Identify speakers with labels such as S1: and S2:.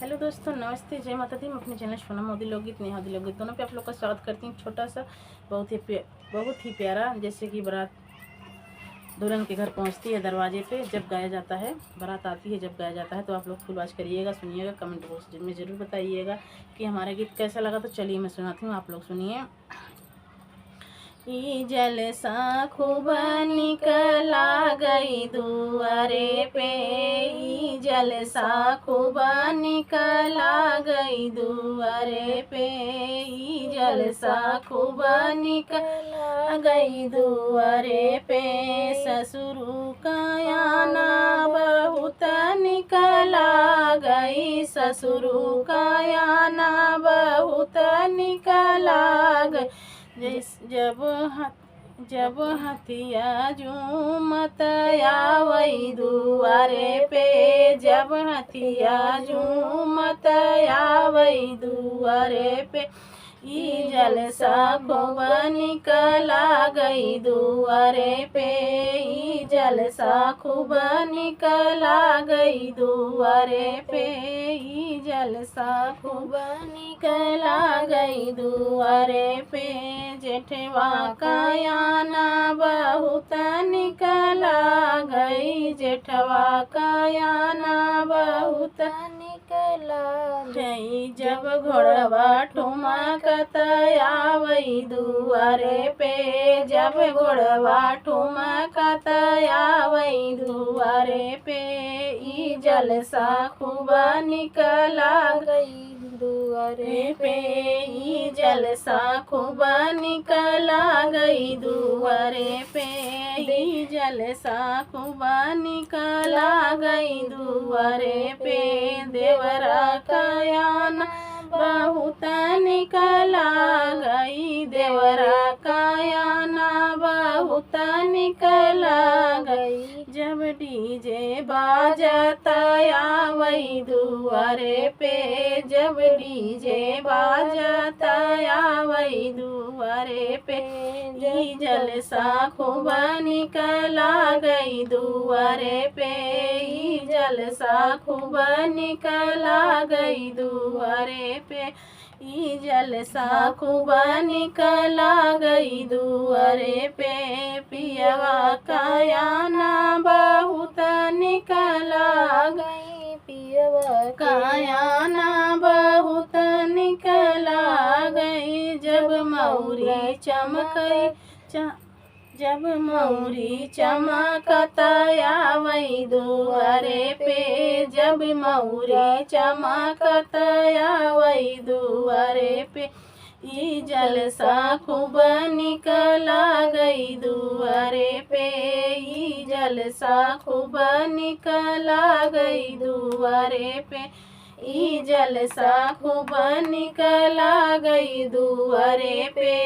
S1: Hello दोस्तों, नमस्ते, जय माता दी। मैं अपने चैनल सोनम मोदी लोकगीत, नेहा मोदी लोकगीत दोनों पे आप लोग का स्वागत करती हूँ। छोटा सा बहुत ही प्यारा, जैसे कि बारात दुल्हन के घर पहुँचती है, दरवाजे पे जब गाया जाता है, बारात आती है जब गाया जाता है, तो आप लोग फुल वॉच करिएगा, सुनिएगा, कमेंट बॉक्स में ज़रूर बताइएगा कि हमारा गीत कैसा लगा। तो चलिए मैं सुनाती हूँ, आप लोग सुनिए। ई जलसा खूब निकला गई दुआरे पे, ई जलसा खूब निकला गई दुआरे पे, ई जलसा खूब निकला गई दुआरे पे। ससुरु का आना बहुत निकला गई, ससुरु का आना बहुत निकला गई। जब हथिया झूमत आवई दुआरे पे, जब हथिया झूमत आवई दुआरे पे, ई जलसा खूब निकला गई दुआरे पे, ई जलसा खूब निकला गई दुआरे पे, ई जलसा खूब निकला गई दुआरे पे। जेठवा का आना बहुत निकला गई, जेठवा का आना बहुत निकला गई। जब घोड़वा ठुमकत आवई दुआरे पे, जब घोड़वा ठुमकत आवई दुआरे पे, ई जलसा खूब निकला गई दुआरे पे, ई जलसा खूब निकला गई दुआरे पे, ई जलसा खूब निकला गई दुआरे पे। देवरा का आना बहुत निकला गई, देवरा का आना बहुत निकला गई। जब डीजे बाजता आवई दुआरे पे, जब डीजे बाजता आवई दुआरे पे, ई जलसा खूब निकला गई दुआरे पे, ई जलसा खूब निकला गई दुआरे पे, ई जलसा खूब निकला गई दुआरे पे। पियवा का आना बहुत निकला गई, पियवा का आना बहुत निकला गई। जब मौरी चमकई, जब मौरी चमकत आवई दुआरे पे, जब मौरी चमकत आवई दुआरे पे, ई जलसा खूब निकला गई दुआरे पे, ई जलसा खूब निकला गई दुआरे पे, ई जलसा खूब निकला गई दुआरे पे।